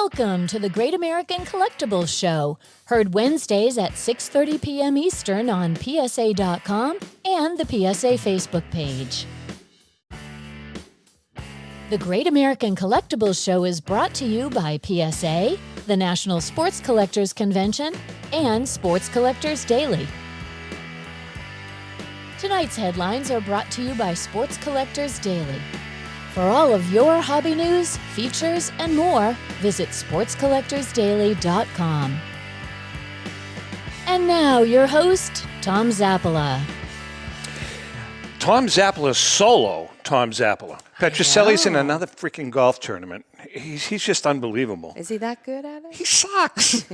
Welcome to the Great American Collectibles Show, heard Wednesdays at 6:30 p.m. Eastern on PSA.com and the PSA Facebook page. The Great American Collectibles Show is brought to you by PSA, the National Sports Collectors Convention, and Sports Collectors Daily. Tonight's headlines are brought to you by Sports Collectors Daily. For all of your hobby news, features, and more, visit sportscollectorsdaily.com. And now, your host, Tom Zappala. Tom Zappala's solo, Tom Zappala. Petrocelli's in another freaking golf tournament. He's just unbelievable. Is he that good at it? He sucks.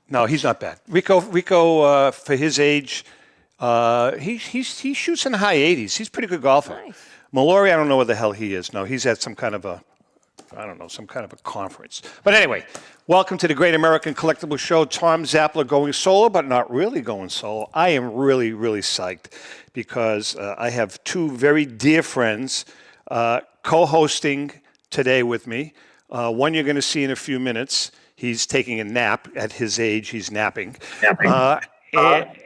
No, he's not bad. Rico, for his age, he shoots in the high 80s. He's a pretty good golfer. Nice. Mallory, I don't know where the hell he is. No, he's at some kind of a conference. But anyway, welcome to the Great American Collectibles Show. Tom Zappala going solo, but not really going solo. I am really, really psyched because I have two very dear friends co-hosting today with me. One you're going to see in a few minutes. He's taking a nap. At his age, he's napping. Joe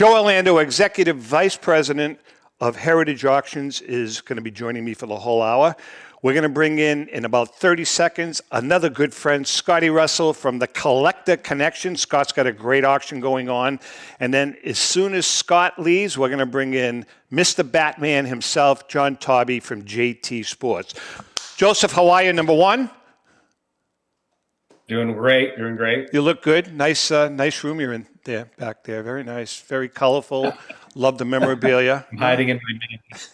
Orlando, Executive Vice President of Heritage Auctions, is going to be joining me for the whole hour. We're going to bring in about 30 seconds, another good friend, Scotty Russell from the Collector Connection. Scott's got a great auction going on. And then as soon as Scott leaves, we're going to bring in Mr. Batman himself, John Taube from JT Sports. Joseph, how are you, number one? Doing great. You look good. Nice room you're in there, back there. Very nice, very colorful. Love the memorabilia. I'm hiding in my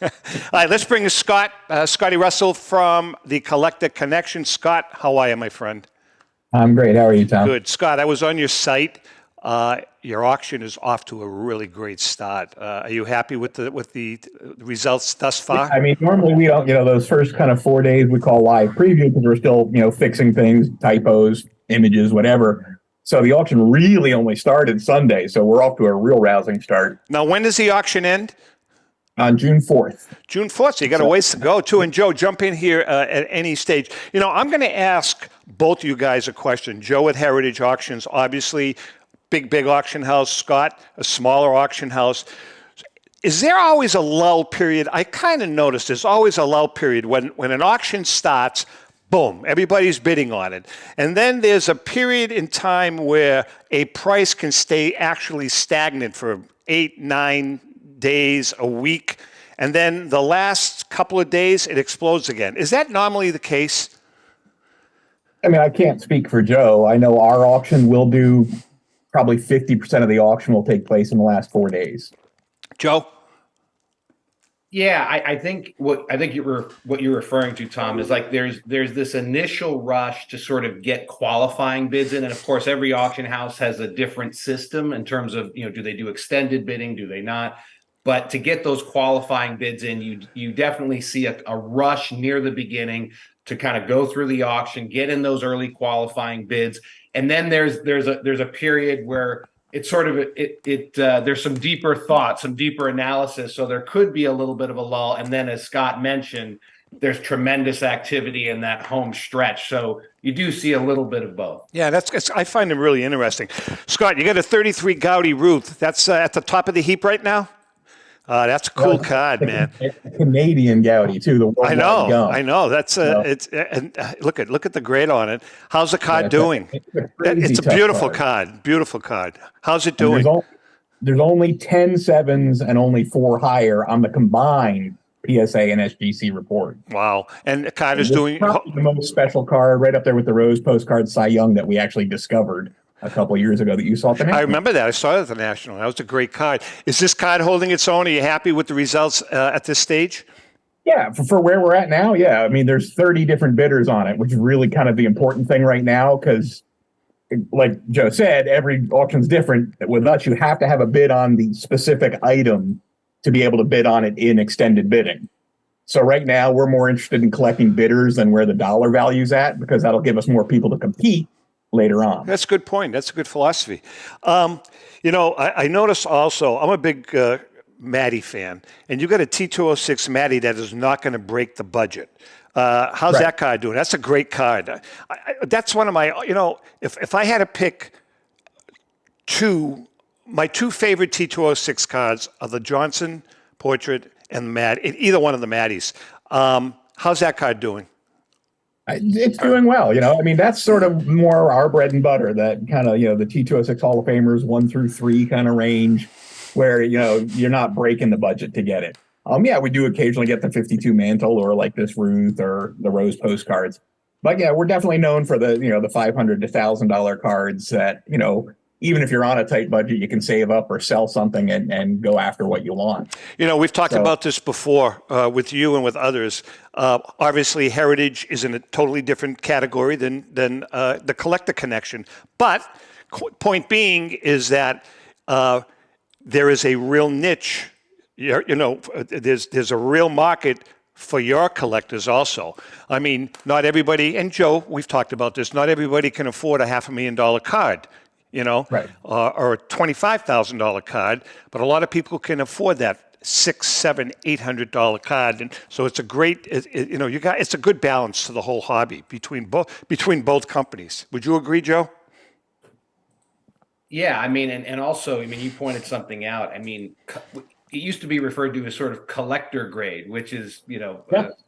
All right, let's bring in Scotty Russell from the Collector Connection. Scott, how are you, my friend? I'm great. How are you, Tom? Good. Scott, I was on your site. Your auction is off to a really great start. Are you happy with the results thus far? I mean, normally we don't, those first kind of 4 days we call live preview because we're still, fixing things, typos, images, whatever. So the auction really only started Sunday. So we're off to a real rousing start. Now, when does the auction end? On June 4th. June 4th, so you got a ways to go, too. And Joe, jump in here at any stage. I'm going to ask both of you guys a question. Joe at Heritage Auctions, obviously, big auction house. Scott, a smaller auction house. Is there always a lull period? I kind of noticed there's always a lull period when an auction starts. Boom, everybody's bidding on it. And then there's a period in time where a price can stay actually stagnant for 8, 9 days, a week. And then the last couple of days, it explodes again. Is that normally the case? I mean, I can't speak for Joe. I know our auction will do probably 50% of the auction will take place in the last 4 days. Joe? Yeah, I think what you're referring to, Tom, is like there's this initial rush to sort of get qualifying bids in, and of course every auction house has a different system in terms of do they do extended bidding, do they not? But to get those qualifying bids in, you definitely see a rush near the beginning to kind of go through the auction, get in those early qualifying bids, and then there's a period where it's sort of there's some deeper thought, some deeper analysis. So there could be a little bit of a lull. And then as Scott mentioned, there's tremendous activity in that home stretch. So you do see a little bit of both. Yeah, I find them really interesting. Scott, you got a 33 Goudey Ruth. That's at the top of the heap right now? That's a cool card, man. It's a Canadian Goudey too. The I know. That's look at the grade on it. How's the card doing? It's a beautiful card. Beautiful card. How's it doing? There's only 10 sevens and only 4 higher on the combined PSA and SGC report. Wow. And the card is doing the most special card, right up there with the Rose Postcard Cy Young that we actually discovered a couple of years ago that you saw at the National. I remember that. I saw it at the National. That was a great card. Is this card holding its own? Are you happy with the results at this stage? Yeah, for where we're at now, yeah. I mean, there's 30 different bidders on it, which is really kind of the important thing right now because, like Joe said, every auction's different. With us, you have to have a bid on the specific item to be able to bid on it in extended bidding. So right now, we're more interested in collecting bidders than where the dollar value's at because that'll give us more people to compete later on. That's a good point. That's a good philosophy. I noticed also, I'm a big Matty fan, and you got a T206 Matty that is not going to break the budget. How's Right. that card doing? That's a great card. That's one of my, if I had to pick my two favorite T206 cards are the Johnson portrait and the either one of the Maddies. How's that card doing? It's doing well. I mean, that's sort of more our bread and butter, that kind of, the T206 Hall of Famers 1 through 3 kind of range where, you're not breaking the budget to get it. Yeah, we do occasionally get the 52 mantle or like this Ruth or the Rose postcards. But yeah, we're definitely known for the, the $500 to $1,000 cards that, even if you're on a tight budget, you can save up or sell something and go after what you want. We've talked about this before with you and with others. Obviously, heritage is in a totally different category than the collector connection. But point being is that there is a real niche. There's a real market for your collectors also. I mean, not everybody, and Joe, we've talked about this, not everybody can afford a $500,000 card. Right. Or a $25,000 card, but a lot of people can afford that $600, $700, $800 card, and so it's a great, it's a good balance to the whole hobby between both companies. Would you agree, Joe? Yeah, I mean, and also, I mean, you pointed something out. I mean, it used to be referred to as sort of collector grade, which is,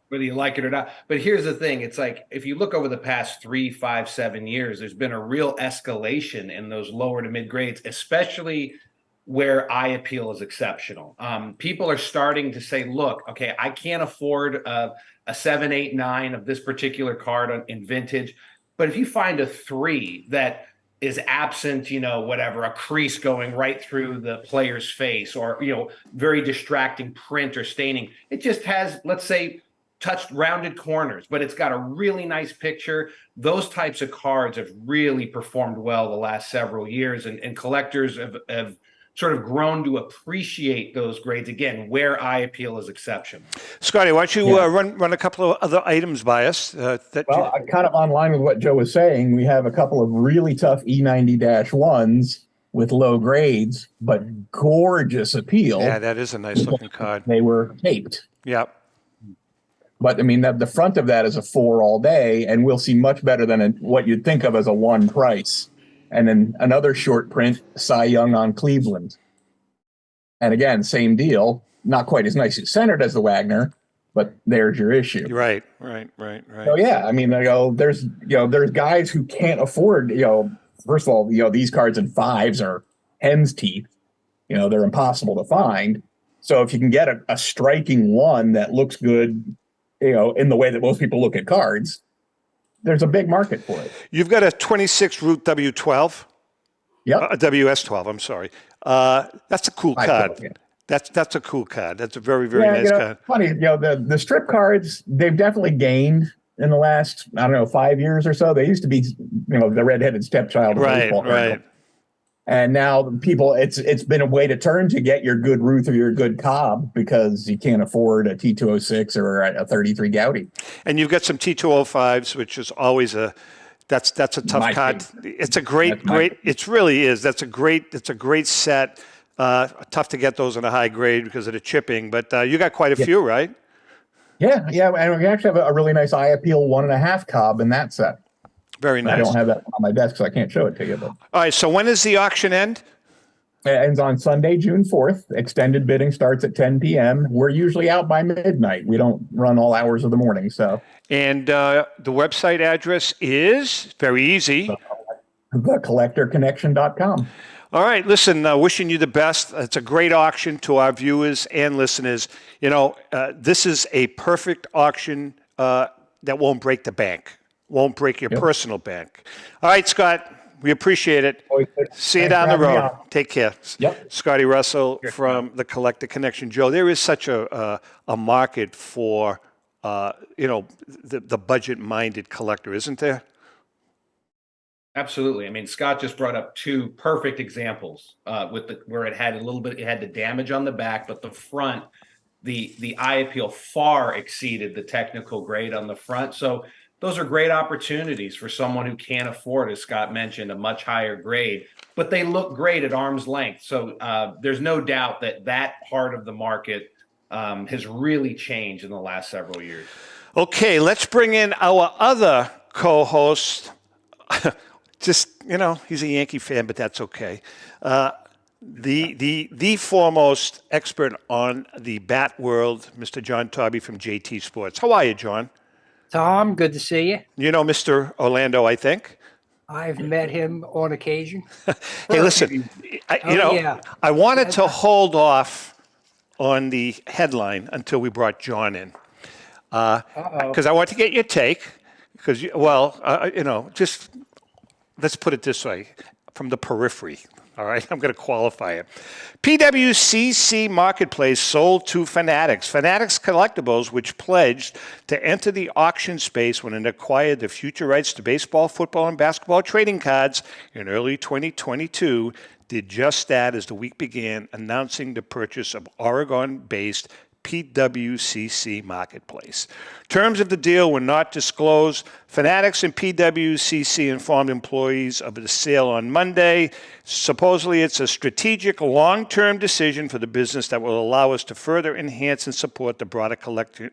whether you like it or not. But here's the thing. It's like, if you look over the past 3, 5, 7 years, there's been a real escalation in those lower to mid grades, especially where eye appeal is exceptional. People are starting to say, look, okay, I can't afford a 7, 8, 9 of this particular card in vintage. But if you find a 3 that is absent, whatever, a crease going right through the player's face, or, very distracting print or staining, it just has, let's say, touched rounded corners, but it's got a really nice picture. Those types of cards have really performed well the last several years, and collectors have sort of grown to appreciate those grades, again, where eye appeal is exceptional. Scotty, why don't you run a couple of other items by us? Kind of online with what Joe was saying, we have a couple of really tough E90-1s with low grades, but gorgeous appeal. Yeah, that is a nice looking card. They were taped. Yeah. But I mean, the front of that is a 4 all day, and we'll see much better than what you'd think of as a 1 price. And then another short print, Cy Young on Cleveland. And again, same deal, not quite as nicely centered as the Wagner, but there's your issue. Right. So yeah, I mean, there's guys who can't afford, first of all, these cards in 5s are hen's teeth. They're impossible to find. So if you can get a striking 1 that looks good, in the way that most people look at cards, there's a big market for it. You've got a 26 Root W12. Yep. A WS12, I'm sorry. That's a cool card. Yeah. That's a cool card. That's a very, very nice card. Funny, the strip cards, they've definitely gained in the last, 5 years or so. They used to be, the redheaded stepchild. Right. And now people, it's been a way to turn to get your good Ruth or your good Cobb, because you can't afford a T206 or a 33 Goudey. And you've got some T205s, which is always that's a tough card. It's a great. It really is. It's a great set. Tough to get those in a high grade because of the chipping, but you got quite a few, right? Yeah. And we actually have a really nice eye appeal 1.5 Cobb in that set. Very nice. I don't have that on my desk, so I can't show it to you. But. All right. So when does the auction end? It ends on Sunday, June 4th. Extended bidding starts at 10 p.m. We're usually out by midnight. We don't run all hours of the morning. So. And the website address is very easy. thecollectorconnection.com. All right. Listen, wishing you the best. It's a great auction to our viewers and listeners. This is a perfect auction that won't break the bank. Won't break your personal bank. All right, Scott, we appreciate it. See you down the road. Take care. Yep. Scotty Russell from the Collector Connection. Joe, there is such a market for, the budget-minded collector, isn't there? Absolutely. I mean, Scott just brought up 2 perfect examples where it had the damage on the back, but the front, the eye appeal far exceeded the technical grade on the front. So those are great opportunities for someone who can't afford, as Scott mentioned, a much higher grade, but they look great at arm's length. So there's no doubt that part of the market has really changed in the last several years. Okay, let's bring in our other co-host. Just, he's a Yankee fan, but that's okay. The foremost expert on the bat world, Mr. John Taube from JT Sports. How are you, John? Tom, good to see you. You know Mr. Orlando, I think. I've met him on occasion. Hey, listen, I wanted to hold off on the headline until we brought John in. Because I want to get your take. Because, just let's put it this way, from the periphery. All right, I'm going to qualify it. PWCC Marketplace sold to Fanatics. Fanatics Collectibles, which pledged to enter the auction space when it acquired the future rights to baseball, football, and basketball trading cards in early 2022, did just that as the week began, announcing the purchase of Oregon-based PWCC Marketplace. Terms of the deal were not disclosed. Fanatics and PWCC informed employees of the sale on Monday. Supposedly, it's a strategic, long-term decision for the business that will allow us to further enhance and support the broader collector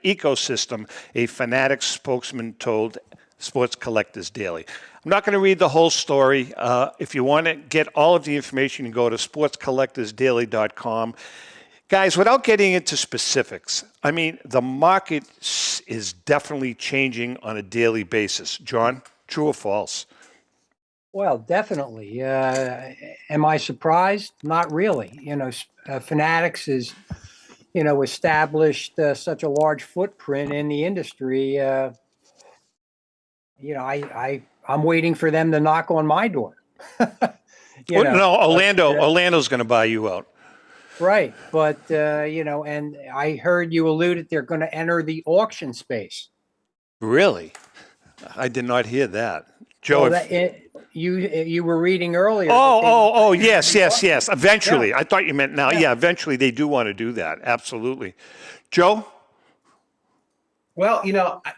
ecosystem, a Fanatics spokesman told Sports Collectors Daily. I'm not going to read the whole story. If you want to get all of the information, you can go to sportscollectorsdaily.com. Guys, without getting into specifics, I mean, the market is definitely changing on a daily basis. John, true or false? Well, definitely. Am I surprised? Not really. Fanatics is, established such a large footprint in the industry. I'm waiting for them to knock on my door. Orlando's going to buy you out. Right. But, and I heard you alluded they're going to enter the auction space. Really? I did not hear that. Joe, you were reading earlier. Yes. Eventually. Yeah. I thought you meant now. Yeah, eventually they do want to do that. Absolutely. Joe? Well,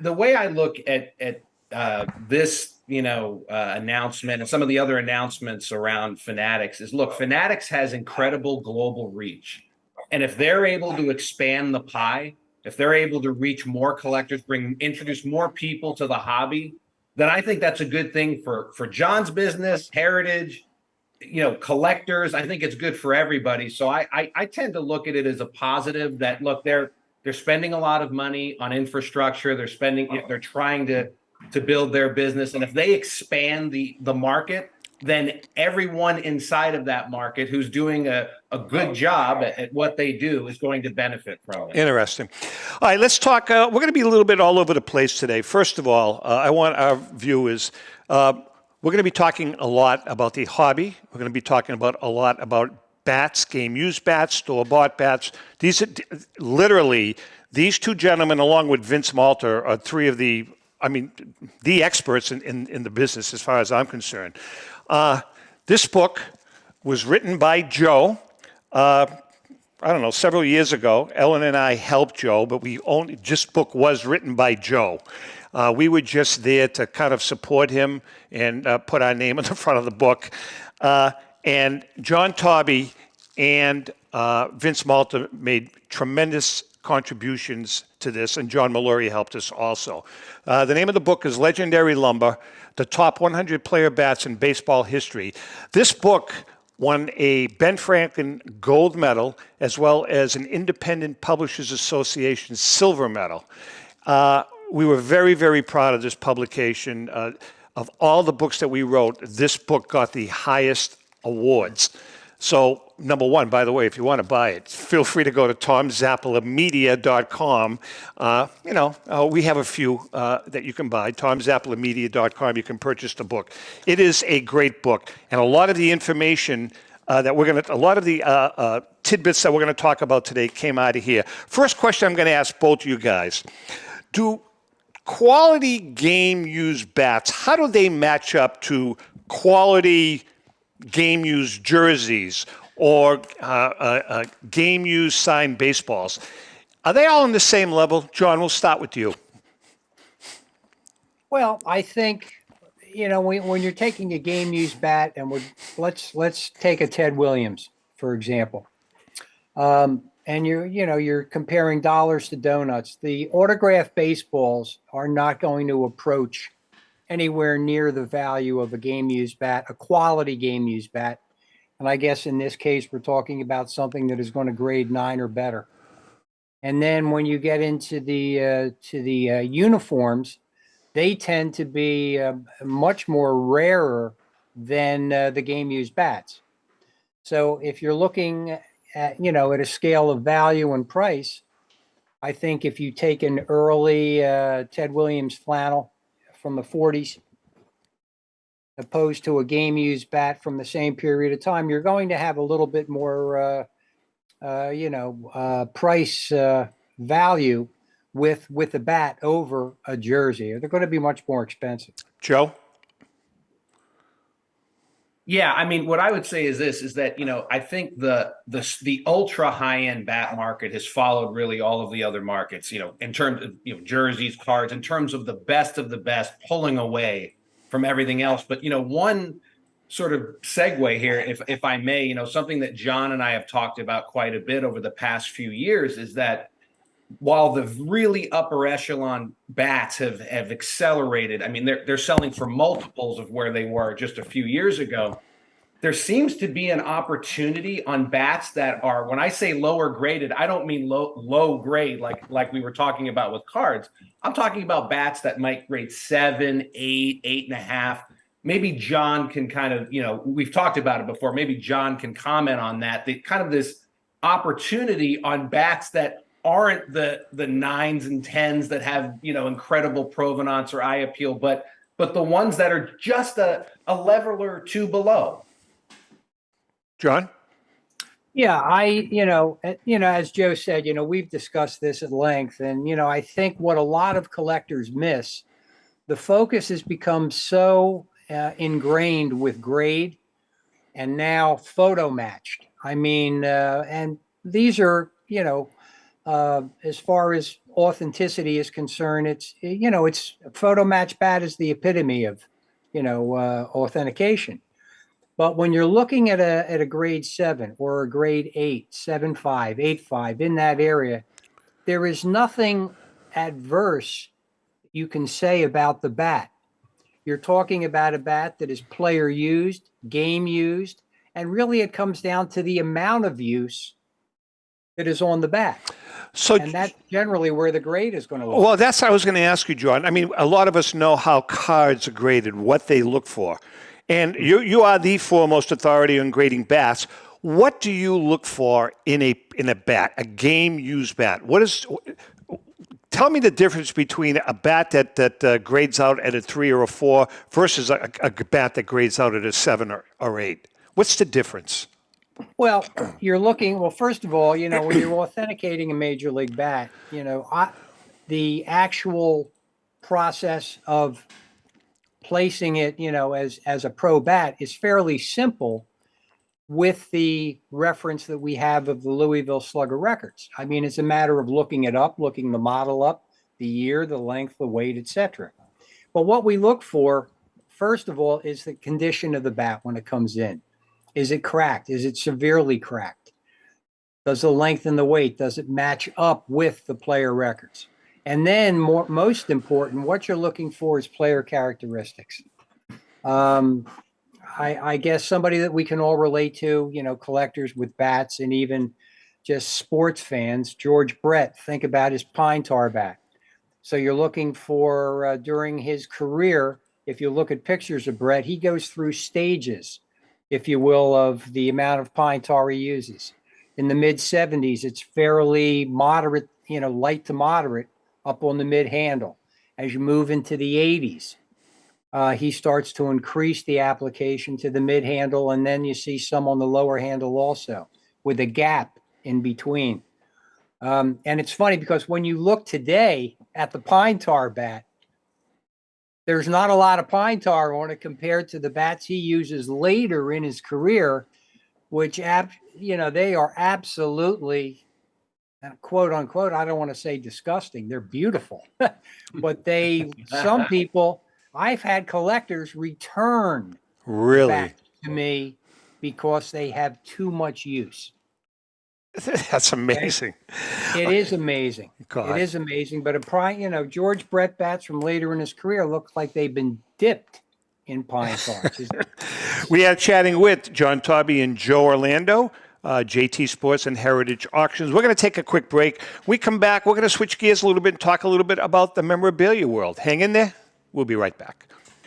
the way I look at this, announcement and some of the other announcements around Fanatics is, look, Fanatics has incredible global reach. And if they're able to expand the pie, if they're able to reach more collectors, introduce more people to the hobby, then I think that's a good thing for John's business, heritage, collectors. I think it's good for everybody. So I tend to look at it as a positive that, look, they're spending a lot of money on infrastructure. They're trying to build their business. And if they expand the market, then everyone inside of that market who's doing a good job at what they do is going to benefit from it. Interesting. All right, let's talk. We're going to be a little bit all over the place today. First of all, I want our viewers, we're going to be talking a lot about the hobby. We're going to be talking a lot about bats, game-used bats, store-bought bats. These are literally, these two gentlemen, along with Vince Malter, are three of the experts in the business as far as I'm concerned. This book was written by Joe, several years ago. Ellen and I helped Joe, but this book was written by Joe. We were just there to kind of support him and put our name on the front of the book. And John Taube and Vince Malta made tremendous contributions to this, and John Mallory helped us also. The name of the book is Legendary Lumber, the top 100 player bats in baseball history. This book won a Ben Franklin gold medal as well as an Independent Publishers Association silver medal. We were very, very proud of this publication. Of all the books that we wrote, this book got the highest awards. So, number one, by the way, if you want to buy it, feel free to go to tomzappalamedia.com. We have a few that you can buy. tomzappalamedia.com. You can purchase the book. It is a great book, and a lot of the information a lot of the tidbits that we're going to talk about today came out of here. First question I'm going to ask both of you guys: do quality game-used bats, how do they match up to quality game-used jerseys or game-used signed baseballs? Are they all on the same level? John, we'll start with you. Well, I think, when you're taking a game-used bat, and let's take a Ted Williams, for example. and you're comparing dollars to donuts. The autographed baseballs are not going to approach anywhere near the value of a game used bat, a quality game used bat. And I guess in this case, we're talking about something that is going to grade 9 or better. And then when you get into the uniforms, they tend to be much more rarer than the game used bats. So if you're looking at a scale of value and price, I think if you take an early Ted Williams flannel from the 40s, opposed to a game used bat from the same period of time, you're going to have a little bit more, price value with a bat over a jersey. They're going to be much more expensive. Joe? Yeah, I mean, what I would say is this: is that I think the ultra high end bat market has followed really all of the other markets. In terms of jerseys, cards, in terms of the best, pulling away from everything else. But one sort of segue here, if I may, something that John and I have talked about quite a bit over the past few years is that while the really upper echelon bats have accelerated, I mean, they're selling for multiples of where they were just a few years ago. There seems to be an opportunity on bats that are, when I say lower graded, I don't mean low grade like we were talking about with cards. I'm talking about bats that might grade 7, 8, 8.5. Maybe John can kind of, we've talked about it before. Maybe John can comment on that. The kind of this opportunity on bats that aren't the 9s and 10s that have incredible provenance or eye appeal, but the ones that are just a level or two below. John? Yeah, as Joe said, we've discussed this at length, and I think what a lot of collectors miss, the focus has become so ingrained with grade and now photo matched. I mean, and these are as far as authenticity is concerned, it's photo match bat is the epitome of, authentication. But when you're looking at a grade 7 or a grade 8, 7.5, 8.5 in that area, there is nothing adverse you can say about the bat. You're talking about a bat that is player used, game used, and really it comes down to the amount of use that is on the bat. And that's generally where the grade is going to look. Well, that's what I was going to ask you, John. I mean, a lot of us know how cards are graded, what they look for. And you are the foremost authority on grading bats. What do you look for in a bat, a game-used bat? Tell me the difference between a bat that grades out at a 3 or a 4 versus a bat that grades out at a 7 or 8. What's the difference? Well, first of all, when you're authenticating a major league bat, the actual process of placing it, as a pro bat is fairly simple with the reference that we have of the Louisville Slugger records. I mean, it's a matter of looking it up, looking the model up, the year, the length, the weight, etc. But what we look for, first of all, is the condition of the bat when it comes in. Is it cracked? Is it severely cracked? Does the length and the weight, does it match up with the player records? And then most important, what you're looking for is player characteristics. I guess somebody that we can all relate to, collectors with bats and even just sports fans, George Brett, think about his pine tar bat. So you're looking for, during his career, if you look at pictures of Brett, he goes through stages, if you will, of the amount of pine tar he uses. In the mid 70s, it's fairly moderate, light to moderate up on the mid handle. As you move into the 80s, he starts to increase the application to the mid handle, and then you see some on the lower handle also, with a gap in between. And it's funny because when you look today at the pine tar bat, there's not a lot of pine tar on it compared to the bats he uses later in his career, which, they are absolutely, quote unquote, I don't want to say disgusting. They're beautiful, but some people, I've had collectors return Really back to me because they have too much use. That's amazing. It is amazing. God. It is amazing. But George Brett bats from later in his career look like they've been dipped in pine tar. We are chatting with John Taube and Joe Orlando, JT Sports and Heritage Auctions. We're going to take a quick break. We come back, we're going to switch gears a little bit and talk a little bit about the memorabilia world. Hang in there. We'll be right back.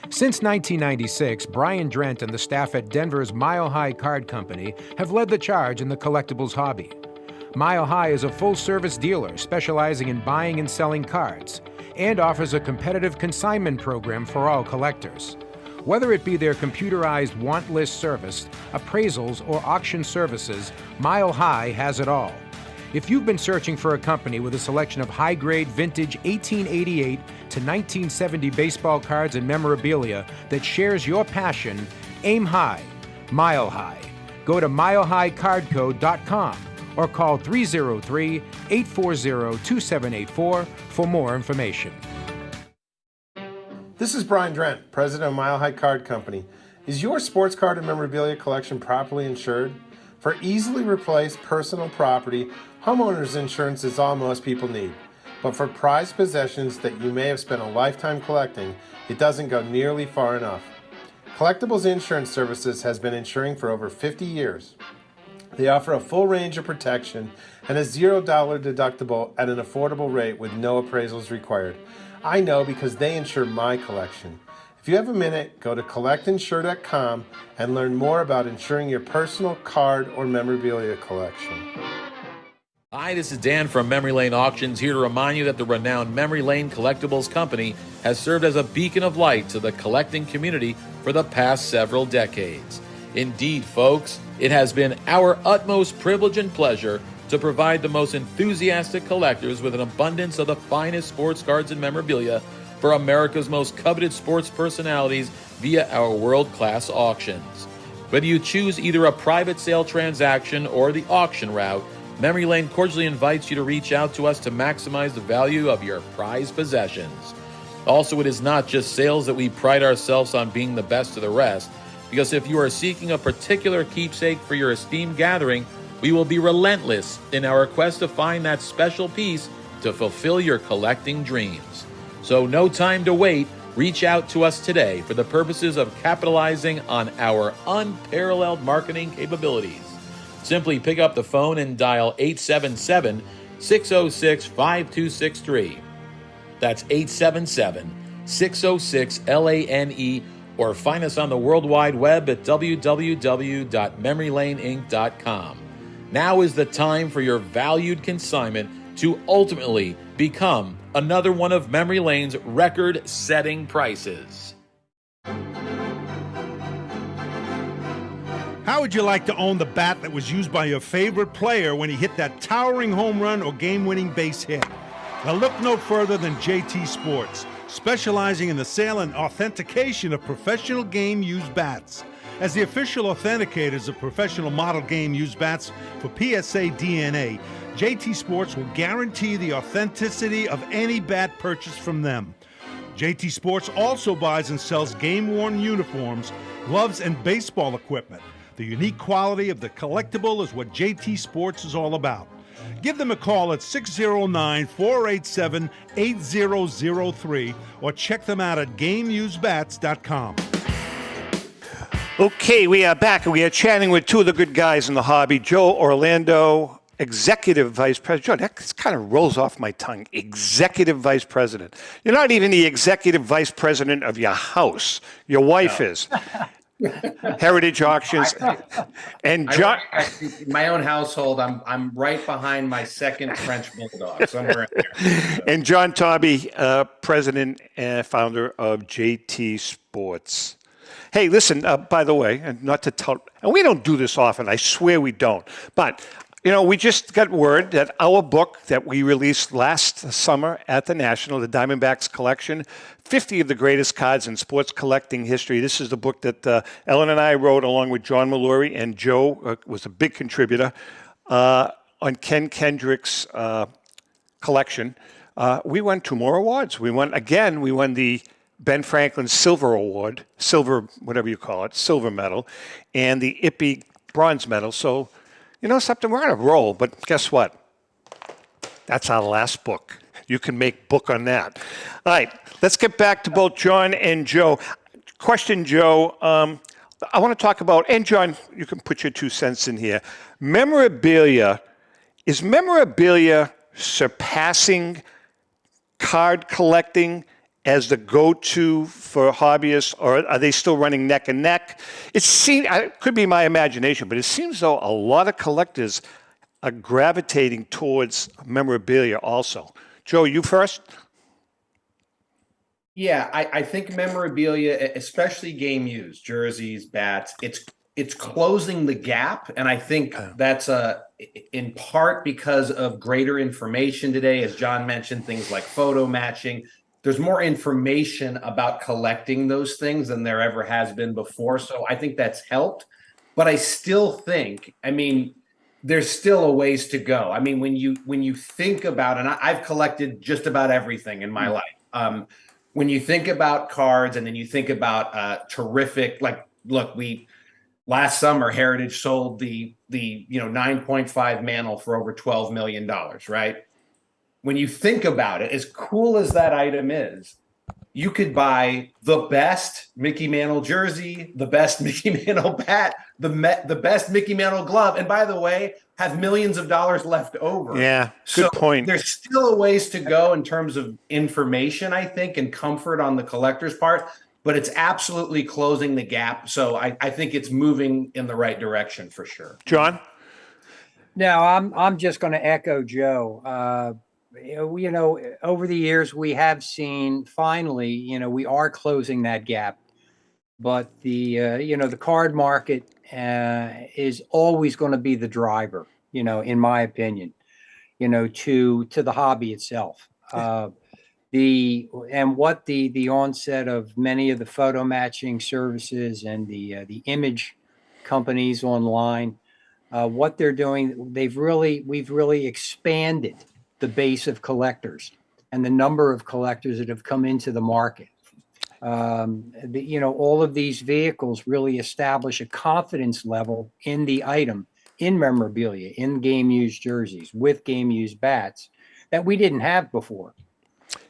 Since 1996, Brian Drent and the staff at Denver's Mile High Card Company have led the charge in the collectibles hobby. Mile High is a full-service dealer specializing in buying and selling cards and offers a competitive consignment program for all collectors. Whether it be their computerized want list service, appraisals, or auction services, Mile High has it all. If you've been searching for a company with a selection of high-grade vintage 1888 to 1970 baseball cards and memorabilia that shares your passion, aim high, Mile High. Go to milehighcardco.com or call 303-840-2784 for more information. This is Brian Drent, president of Mile High Card Company. Is your sports card and memorabilia collection properly insured? For easily replaced personal property, homeowners insurance is all most people need. But for prized possessions that you may have spent a lifetime collecting, it doesn't go nearly far enough. Collectibles Insurance Services has been insuring for over 50 years. They offer a full range of protection and a $0 deductible at an affordable rate with no appraisals required. I know because they insure my collection. If you have a minute, go to collectinsure.com and learn more about insuring your personal card or memorabilia collection. Hi, this is Dan from Memory Lane Auctions, here to remind you that the renowned Memory Lane Collectibles Company has served as a beacon of light to the collecting community for the past several decades. Indeed, folks, it has been our utmost privilege and pleasure to provide the most enthusiastic collectors with an abundance of the finest sports cards and memorabilia for America's most coveted sports personalities via our world-class auctions. Whether you choose either a private sale transaction or the auction route, Memory Lane cordially invites you to reach out to us to maximize the value of your prized possessions. Also, it is not just sales that we pride ourselves on being the best of the rest, because if you are seeking a particular keepsake for your esteemed gathering, we will be relentless in our quest to find that special piece to fulfill your collecting dreams. So no time to wait. Reach out to us today for the purposes of capitalizing on our unparalleled marketing capabilities. Simply pick up the phone and dial 877-606-5263. That's 877-606-LANE, or find us on the World Wide Web at www.memorylaneinc.com. Now is the time for your valued consignment to ultimately become another one of Memory Lane's record-setting prices. How would you like to own the bat that was used by your favorite player when he hit that towering home run or game-winning base hit? Now look no further than JT Sports, specializing in the sale and authentication of professional game-used bats. As the official authenticators of professional model game-used bats for PSA DNA, JT Sports will guarantee the authenticity of any bat purchased from them. JT Sports also buys and sells game-worn uniforms, gloves, and baseball equipment. The unique quality of the collectible is what JT Sports is all about. Give them a call at 609-487-8003 or check them out at GameUseBats.com. Okay, we are back, and we are chatting with two of the good guys in the hobby, Joe Orlando, Executive Vice President. Joe, that kind of rolls off my tongue. Executive Vice President. You're not even the Executive Vice President of your house. Your wife is. Heritage Auctions. And John. My own household, I'm right behind my second French Bulldog, somewhere in there. And John Taube, President and founder of JT Sports. Hey, listen, by the way, and not to tell, and we don't do this often, I swear we don't, but, we just got word that our book that we released last summer at the National, the Diamondbacks Collection, 50 of the greatest cards in sports collecting history. This is the book that Ellen and I wrote along with John Mallory, and Joe was a big contributor on Ken Kendrick's collection. We won 2 more awards. We won the Ben Franklin Silver Award, silver, whatever you call it, silver medal, and the Ippy bronze medal. So You know something? We're on a roll, but guess what? That's our last book. You can make book on that. All right, let's get back to both John and Joe. Question, Joe. I want to talk about, and John, you can put your 2 cents in here. Memorabilia. Is memorabilia surpassing card collecting as the go-to for hobbyists, or are they still running neck and neck? It could be my imagination, but it seems though a lot of collectors are gravitating towards memorabilia also. Joe, you first? Yeah, I think memorabilia, especially game used, jerseys, bats, it's closing the gap. And I think that's in part because of greater information today. As John mentioned, things like photo matching. There's more information about collecting those things than there ever has been before. So I think that's helped. But I still think, I mean, there's still a ways to go. I mean, when you think about, and I've collected just about everything in my life. When you think about cards, and then you think about terrific, like, look, last summer Heritage sold the 9.5 Mantle for over $12 million, right? When you think about it, as cool as that item is, you could buy the best Mickey Mantle jersey, the best Mickey Mantle bat, the best Mickey Mantle glove, and by the way, have millions of dollars left over. Yeah, good point. There's still a ways to go in terms of information, I think, and comfort on the collector's part, but it's absolutely closing the gap. So I think it's moving in the right direction for sure. John? No, I'm just going to echo Joe. Over the years, we have seen finally, we are closing that gap. But the card market is always going to be the driver, in my opinion, to the hobby itself. The onset of many of the photo matching services and the image companies online, what they're doing, we've really expanded the base of collectors and the number of collectors that have come into the market. All of these vehicles really establish a confidence level in the item, in memorabilia, in game used jerseys, with game used bats that we didn't have before.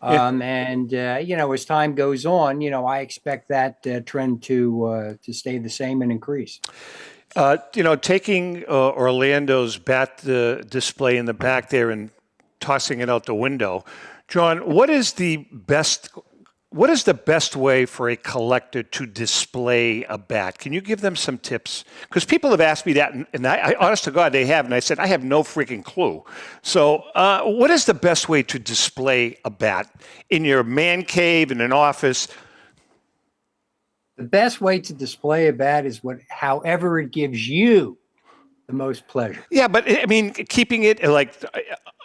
As time goes on, I expect that trend to stay the same and increase. Taking Orlando's bat display in the back there and tossing it out the window, John, what is the best way for a collector to display a bat? Can you give them some tips? Because people have asked me that, and I honest to God, they have, and I said, I have no freaking clue. So what is the best way to display a bat in your man cave, in an office? The best way to display a bat is however it gives you the most pleasure. Yeah, but I mean, keeping it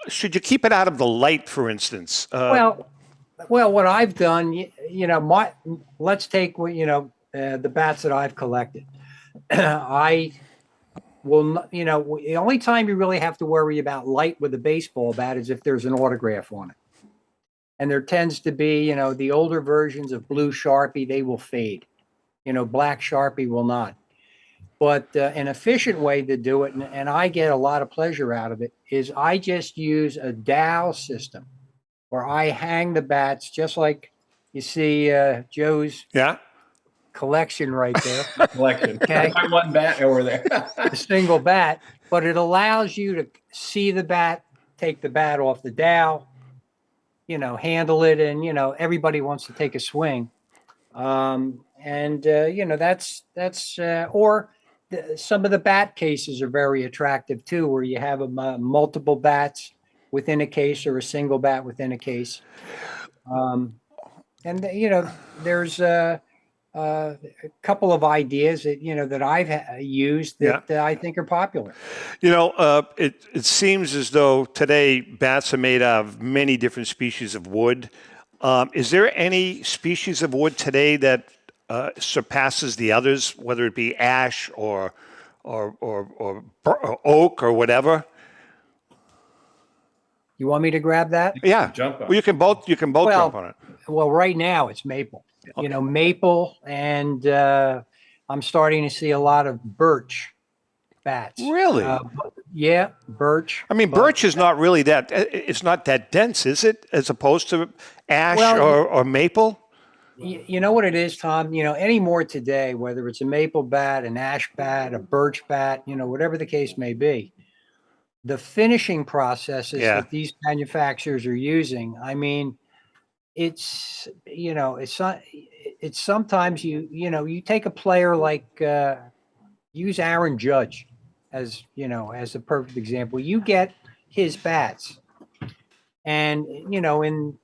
should you keep it out of the light, for instance? Well, what I've done, let's take the bats that I've collected. I will, the only time you really have to worry about light with a baseball bat is if there's an autograph on it. And there tends to be, the older versions of blue Sharpie, they will fade. Black Sharpie will not. But an efficient way to do it, and I get a lot of pleasure out of it, is I just use a dowel system where I hang the bats just like you see Joe's collection right there. Collection. Okay. One bat over there. A single bat, but it allows you to see the bat, take the bat off the dowel, handle it, and everybody wants to take a swing. Some of the bat cases are very attractive too, where you have multiple bats within a case or a single bat within a case. There's a couple of ideas that I've used that I think are popular. It seems as though today bats are made out of many different species of wood. Is there any species of wood today that surpasses the others, whether it be ash or oak or whatever? You want me to grab that? Yeah. Jump on. Well, you can both jump on it. Well, right now it's maple. Okay. Maple, and I'm starting to see a lot of birch bats. Really? Yeah, birch. I mean, birch is not really that. It's not that dense, is it? As opposed to ash or maple. You know what it is, Tom? Anymore today, whether it's a maple bat, an ash bat, a birch bat, whatever the case may be, the finishing processes that these manufacturers are using. I mean, it's it's sometimes you take a player like use Aaron Judge as a perfect example. You get his bats, and in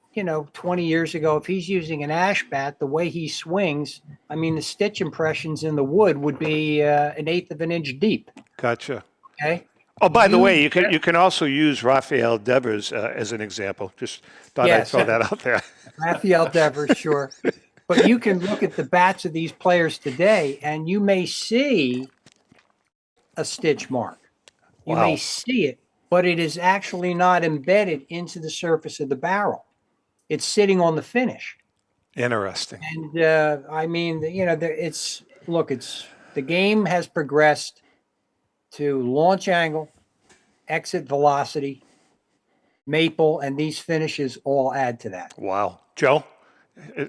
20 years ago, if he's using an ash bat, the way he swings, I mean, the stitch impressions in the wood would be an eighth of an inch deep. Gotcha. Okay. Oh, by the way, you can also use Rafael Devers as an example. Just thought I'd throw that out there. Rafael Devers, sure. But you can look at the bats of these players today, and you may see a stitch mark. You may see it, but it is actually not embedded into the surface of the barrel. It's sitting on the finish. Interesting. And I mean, it's the game has progressed to launch angle, exit velocity, maple, and these finishes all add to that. Wow. Joe?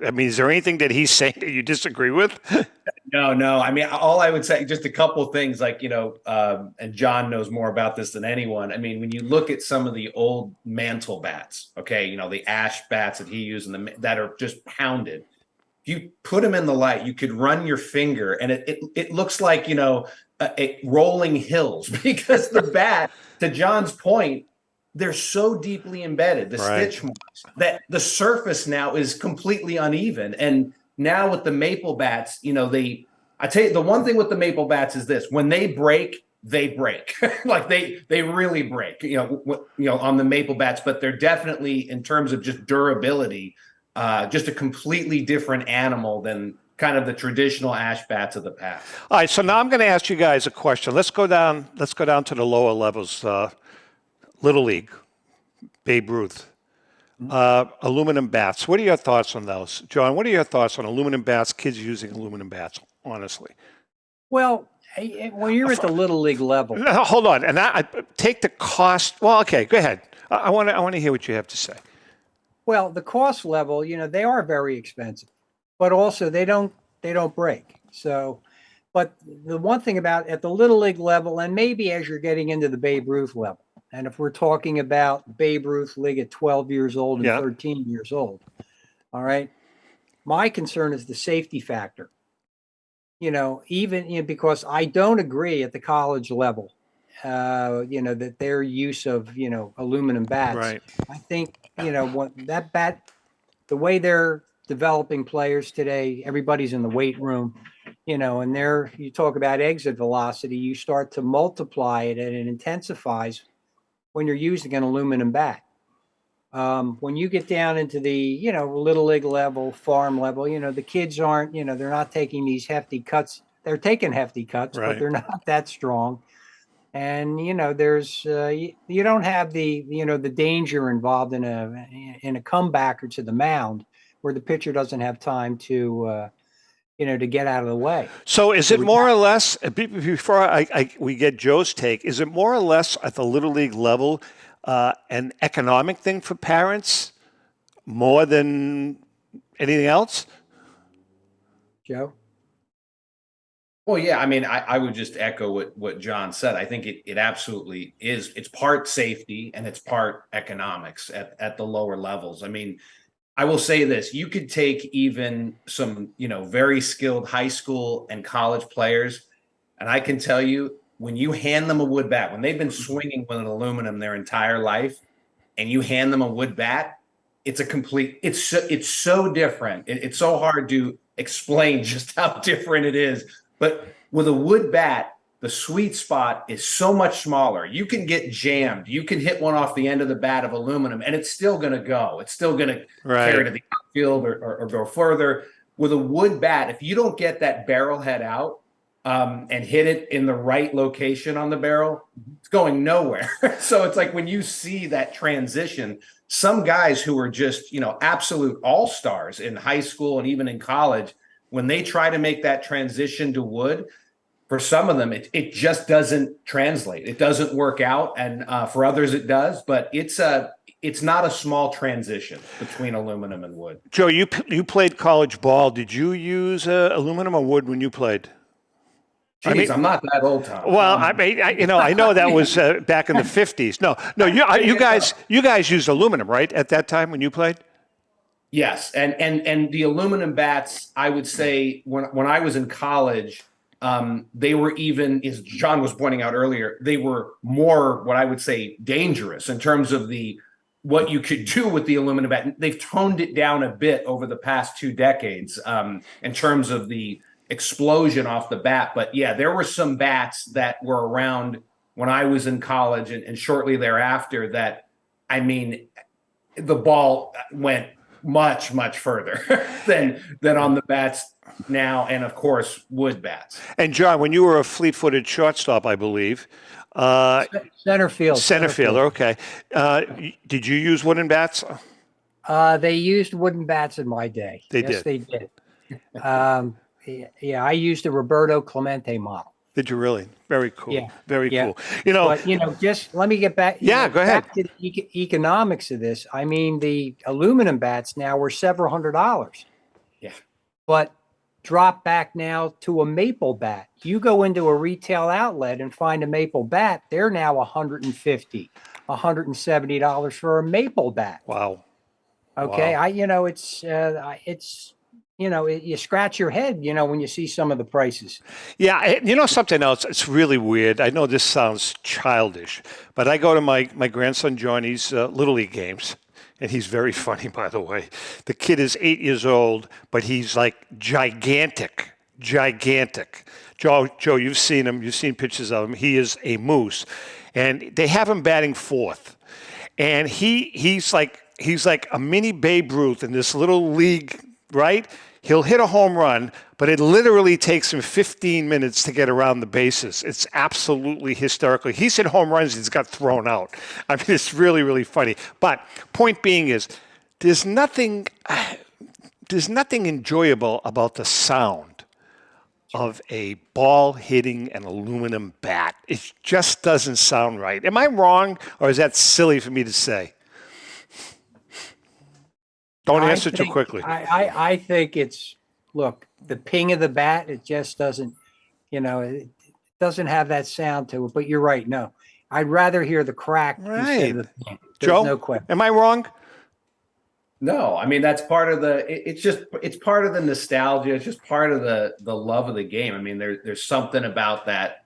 I mean, is there anything that he's saying that you disagree with? No. I mean, all I would say, just a couple of things, like, and John knows more about this than anyone. I mean, when you look at some of the old mantle bats, okay, the ash bats that he used that are just pounded, if you put them in the light, you could run your finger and it looks like, rolling hills, because the bat, to John's point, they're so deeply embedded, the stitch marks, that the surface now is completely uneven. And now with the maple bats, I tell you, the one thing with the maple bats is this: when they break, like they really break, on the maple bats. But they're definitely, in terms of just durability, just a completely different animal than kind of the traditional ash bats of the past. All right, so now I'm going to ask you guys a question. Let's go down to the lower levels. Little League, Babe Ruth, aluminum bats. What are your thoughts on those? John, what are your thoughts on aluminum bats, kids using aluminum bats, honestly? Well, when you're at the Little League level. No, hold on. And I take the cost. Well, okay, go ahead. I want to hear what you have to say. Well, the cost level, they are very expensive, but also they don't break. So, but the one thing about at the Little League level, and maybe as you're getting into the Babe Ruth level, and if we're talking about Babe Ruth League at 12 years old and 13 years old, all right, my concern is the safety factor. Even because I don't agree at the college level, that their use of, aluminum bats. Right. I think, what that bat, the way they're developing players today, everybody's in the weight room, and you talk about exit velocity, you start to multiply it and it intensifies when you're using an aluminum bat. When you get down into the, Little League level, farm level, the kids aren't, they're not taking these hefty cuts. They're taking hefty cuts, but they're not that strong. And, there's, you don't have the, the danger involved in a comebacker to the mound where the pitcher doesn't have time to, to get out of the way. So is it more or less, before we get Joe's take, is it more or less at the Little League level an economic thing for parents more than anything else? Joe? Well, yeah, I mean, I would just echo what John said. I think it absolutely is. It's part safety and it's part economics at the lower levels. I mean, I will say this: you could take even some, very skilled high school and college players, and I can tell you, when you hand them a wood bat, when they've been swinging with an aluminum their entire life, and you hand them a wood bat, it's so different. It's so hard to explain just how different it is. But with a wood bat, the sweet spot is so much smaller. You can get jammed. You can hit one off the end of the bat of aluminum, and it's still going to go. It's still going to carry to the outfield or go further. With a wood bat, if you don't get that barrel head out and hit it in the right location on the barrel, it's going nowhere. So it's like when you see that transition, some guys who are just, absolute all-stars in high school and even in college, when they try to make that transition to wood, for some of them, it just doesn't translate. It doesn't work out, and for others it does. But it's not a small transition between aluminum and wood. Joe, you played college ball. Did you use aluminum or wood when you played? Jeez, I'm not that old, Tom. Well, I know that was back in the 50s. No, you guys used aluminum, right, at that time when you played? Yes, and the aluminum bats, I would say, when I was in college, they were even, as John was pointing out earlier, they were more what I would say dangerous in terms of what you could do with the aluminum bat. They've toned it down a bit over the past 2 decades in terms of the explosion off the bat. But yeah, there were some bats that were around when I was in college and shortly thereafter that, I mean, the ball went much, much further than on the bats now, and of course, wood bats. And John, when you were a fleet-footed shortstop, I believe, Center field. Center fielder, okay. Did you use wooden bats? They used wooden bats in my day. Yes, they did. Yeah, I used a Roberto Clemente model. Did you really? Very cool. Yeah. Very cool. But, just let me get back. Go ahead. Back to the economics of this. I mean, the aluminum bats now were several $100s. Yeah. But drop back now to a maple bat. You go into a retail outlet and find a maple bat, they're now $150, $170 for a maple bat. Wow. Okay. Wow. It's you scratch your head, when you see some of the prices. Yeah. Something else, it's really weird. I know this sounds childish, but I go to my grandson Johnny's Little League games. And he's very funny, by the way. The kid is 8 years old, but he's like gigantic. Joe, you've seen him. You've seen pictures of him. He is a moose. And they have him batting fourth. And he's like a mini Babe Ruth in this little league, right? He'll hit a home run, but it literally takes him 15 minutes to get around the bases. It's absolutely hysterical. He's hit home runs, he's got thrown out. I mean, it's really, really funny. But point being is, there's nothing enjoyable about the sound of a ball hitting an aluminum bat. It just doesn't sound right. Am I wrong, or is that silly for me to say? Don't answer too quickly. I think look, the ping of the bat, it just doesn't, it doesn't have that sound to it. But you're right. No, I'd rather hear the crack instead of the ping. Joe, no question. Am I wrong? No, I mean, that's part of it's part of the nostalgia. It's just part of the love of the game. I mean, there's something about that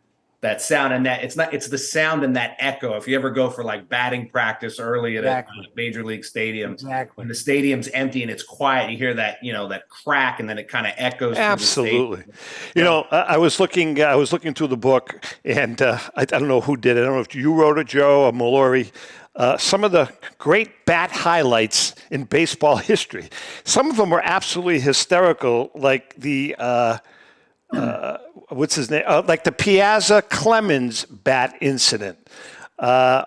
sound, and it's the sound and that echo. If you ever go for like batting practice early at a major league stadium, when the stadium's empty and it's quiet, you hear that, that crack, and then it kind of echoes. Absolutely. I was looking through the book, and I don't know who did it. I don't know if you wrote it, Joe, or Mallory. Some of the great bat highlights in baseball history. Some of them were absolutely hysterical, like the what's his name? Like the Piazza Clemens bat incident.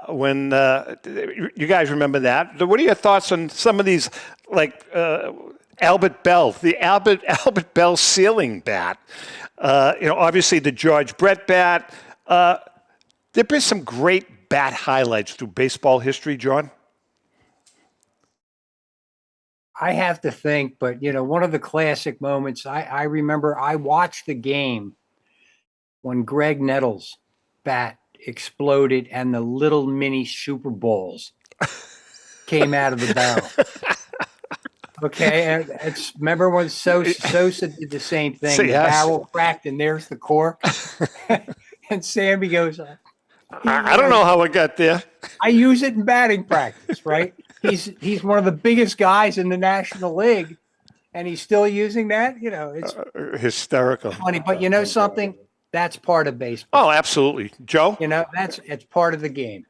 When you guys remember that? What are your thoughts on some of these, like Albert Bell, the Albert Bell ceiling bat? Obviously the George Brett bat. There've been some great bat highlights through baseball history, John. I have to think, but one of the classic moments, I remember I watched the game when Greg Nettles' bat exploded and the little mini Super Bowls came out of the barrel. Okay, and remember when Sosa did the same thing? The barrel cracked and there's the cork. And Sammy goes, I don't know how it got there. I use it in batting practice, right? He's one of the biggest guys in the National League, and he's still using that. It's hysterical. Funny, but something? That's part of baseball. Oh, absolutely, Joe. It's part of the game.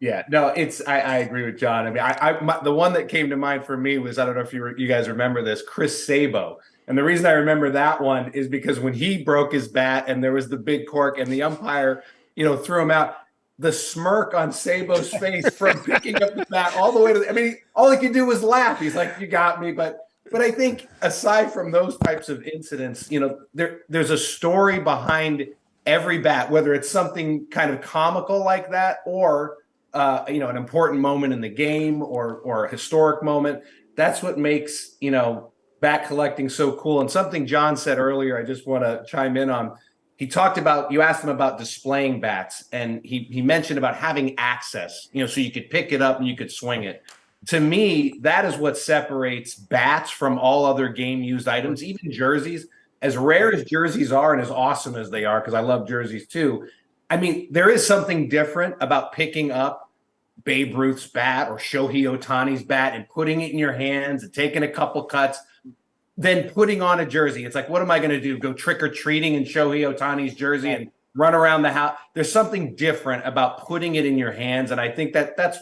Yeah, no, I agree with John. I mean, the one that came to mind for me was, I don't know if you guys remember this, Chris Sabo. And the reason I remember that one is because when he broke his bat and there was the big cork and the umpire, threw him out, the smirk on Sabo's face from picking up the bat all the way to all he could do was laugh. He's like, "You got me," but But I think aside from those types of incidents, there's a story behind every bat, whether it's something kind of comical like that or an important moment in the game or a historic moment. That's what makes bat collecting so cool. And something John said earlier, I just want to chime in on. He talked about, you asked him about displaying bats, and he mentioned about having access, so you could pick it up and you could swing it. To me, that is what separates bats from all other game used items, even jerseys. As rare as jerseys are and as awesome as they are, because I love jerseys too. I mean, there is something different about picking up Babe Ruth's bat or Shohei Ohtani's bat and putting it in your hands and taking a couple cuts, then putting on a jersey. It's like, what am I going to do? Go trick-or-treating in Shohei Ohtani's jersey and run around the house? There's something different about putting it in your hands, and I think that's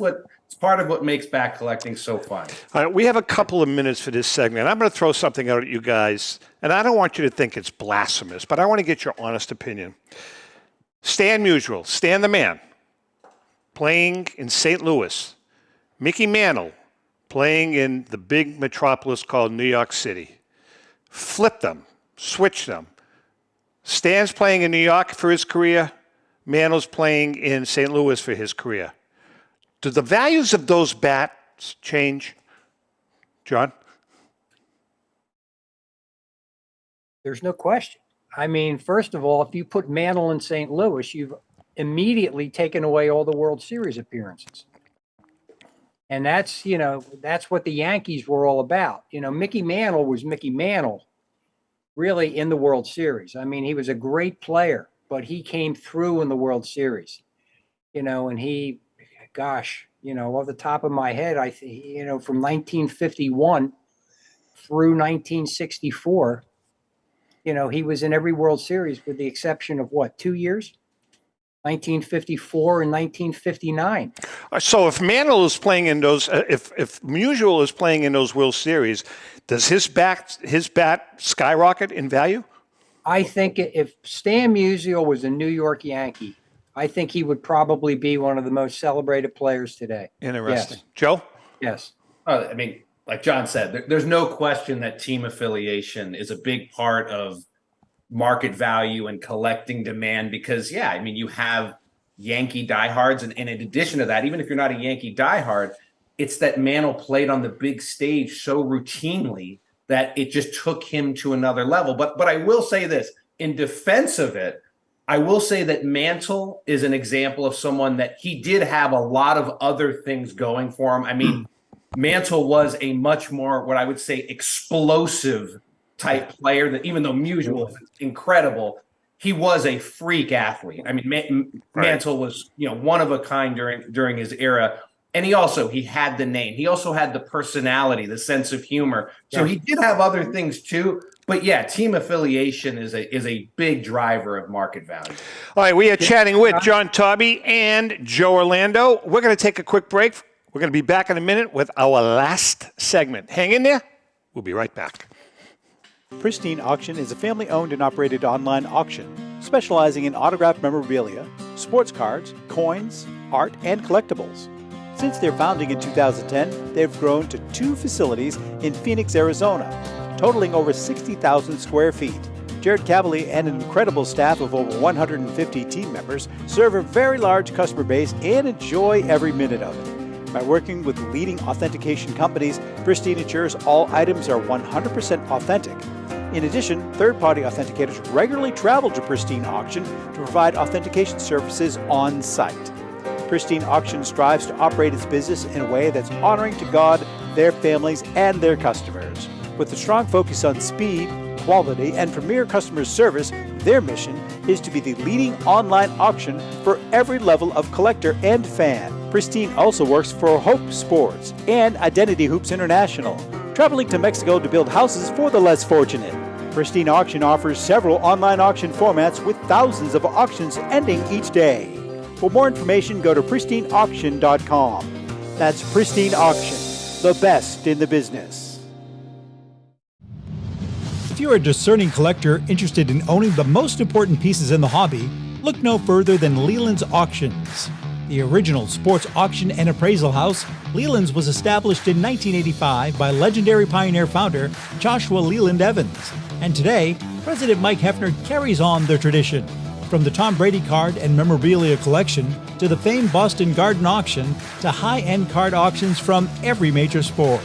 part of what makes bat collecting so fun. All right, we have a couple of minutes for this segment. I'm going to throw something out at you guys, and I don't want you to think it's blasphemous, but I want to get your honest opinion. Stan Musial, Stan the Man, playing in St. Louis. Mickey Mantle, playing in the big metropolis called New York City. Flip them, switch them. Stan's playing in New York for his career. Mantle's playing in St. Louis for his career. Do the values of those bats change, John? There's no question. I mean, first of all, if you put Mantle in St. Louis, you've immediately taken away all the World Series appearances. And that's what the Yankees were all about. Mickey Mantle was Mickey Mantle really in the World Series. I mean, he was a great player, but he came through in the World Series, and he, gosh, off the top of my head, I think, from 1951 through 1964, he was in every World Series with the exception of 2 years? 1954 and 1959. So if Mantle is playing in those, if Musial is playing in those World Series, does his bat skyrocket in value? I think if Stan Musial was a New York Yankee, I think he would probably be one of the most celebrated players today. Interesting. Yes. Joe? Yes. I mean, like John said, there's no question that team affiliation is a big part of market value and collecting demand because, you have Yankee diehards. And in addition to that, even if you're not a Yankee diehard, it's that Mantle played on the big stage so routinely that it just took him to another level. But I will say this, in defense of it, I will say that Mantle is an example of someone that he did have a lot of other things going for him. I mean, Mantle was a much more, what I would say, explosive type player that even though Musial is incredible, he was a freak athlete. I mean, Mantle was, one of a kind during his era. And he had the name. He also had the personality, the sense of humor. So he did have other things too. But team affiliation is a big driver of market value. All right, we are chatting with John Taube and Joe Orlando. We're going to take a quick break. We're going to be back in a minute with our last segment. Hang in there. We'll be right back. Pristine Auction is a family-owned and operated online auction specializing in autographed memorabilia, sports cards, coins, art, and collectibles. Since their founding in 2010, they've grown to 2 facilities in Phoenix, Arizona, totaling over 60,000 square feet. Jared Cavalier and an incredible staff of over 150 team members serve a very large customer base and enjoy every minute of it. By working with leading authentication companies, Pristine ensures all items are 100% authentic. In addition, third-party authenticators regularly travel to Pristine Auction to provide authentication services on site. Pristine Auction strives to operate its business in a way that's honoring to God, their families, and their customers. With a strong focus on speed, quality, and premier customer service, their mission is to be the leading online auction for every level of collector and fan. Pristine also works for Hope Sports and Identity Hoops International, traveling to Mexico to build houses for the less fortunate. Pristine Auction offers several online auction formats with thousands of auctions ending each day. For more information, go to pristineauction.com. That's Pristine Auction, the best in the business. If you're a discerning collector interested in owning the most important pieces in the hobby, look no further than Leland's Auctions. The original sports auction and appraisal house, Leland's was established in 1985 by legendary Pioneer founder Joshua Leland Evans. And today, President Mike Hefner carries on the tradition. From the Tom Brady card and memorabilia collection to the famed Boston Garden auction to high-end card auctions from every major sport,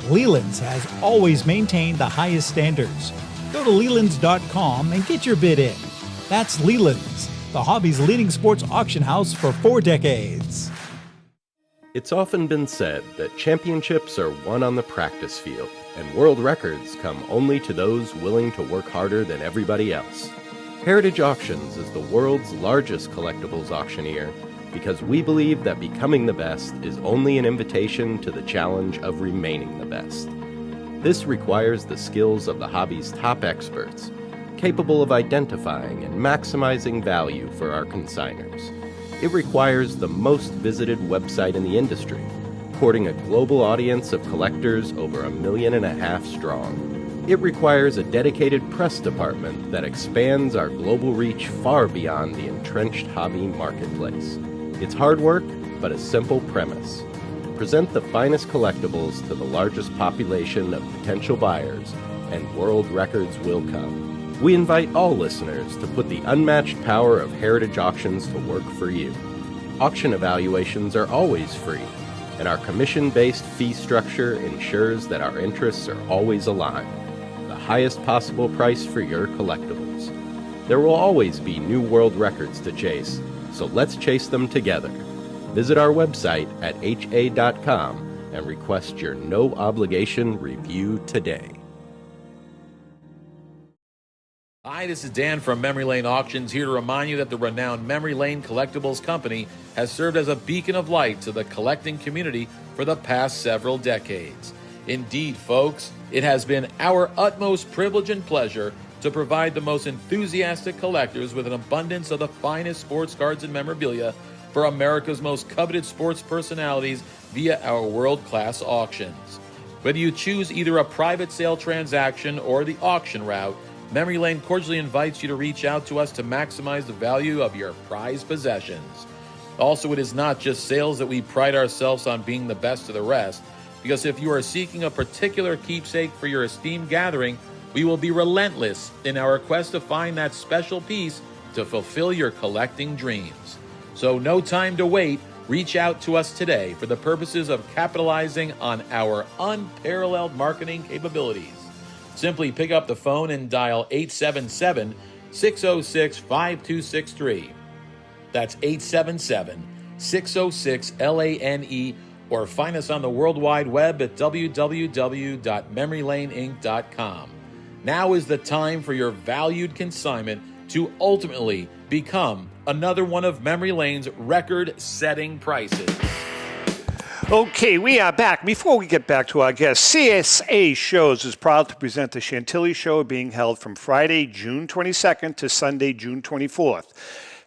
Leland's has always maintained the highest standards. Go to Lelands.com and get your bid in. That's Leland's, the hobby's leading sports auction house for 4 decades. It's often been said that championships are won on the practice field, and world records come only to those willing to work harder than everybody else. Heritage Auctions is the world's largest collectibles auctioneer because we believe that becoming the best is only an invitation to the challenge of remaining the best. This requires the skills of the hobby's top experts, capable of identifying and maximizing value for our consigners. It requires the most visited website in the industry, courting a global audience of collectors over 1.5 million strong. It requires a dedicated press department that expands our global reach far beyond the entrenched hobby marketplace. It's hard work, but a simple premise. Present the finest collectibles to the largest population of potential buyers, and world records will come. We invite all listeners to put the unmatched power of Heritage Auctions to work for you. Auction evaluations are always free, and our commission-based fee structure ensures that our interests are always aligned. Highest possible price for your collectibles. There will always be new world records to chase, so let's chase them together. Visit our website at ha.com and request your no-obligation review today. Hi, this is Dan from Memory Lane Auctions, here to remind you that the renowned Memory Lane Collectibles Company has served as a beacon of light to the collecting community for the past several decades. Indeed, folks, it has been our utmost privilege and pleasure to provide the most enthusiastic collectors with an abundance of the finest sports cards and memorabilia for America's most coveted sports personalities via our world-class auctions. Whether you choose either a private sale transaction or the auction route, Memory Lane cordially invites you to reach out to us to maximize the value of your prized possessions. Also, it is not just sales that we pride ourselves on being the best of the rest, because if you are seeking a particular keepsake for your esteemed gathering, we will be relentless in our quest to find that special piece to fulfill your collecting dreams. So no time to wait. Reach out to us today for the purposes of capitalizing on our unparalleled marketing capabilities. Simply pick up the phone and dial 877-606-5263. That's 877-606-LANE, or find us on the World Wide Web at www.memorylaneinc.com. Now is the time for your valued consignment to ultimately become another one of Memory Lane's record-setting prices. Okay, we are back. Before we get back to our guest, CSA Shows is proud to present the Chantilly Show being held from Friday, June 22nd to Sunday, June 24th.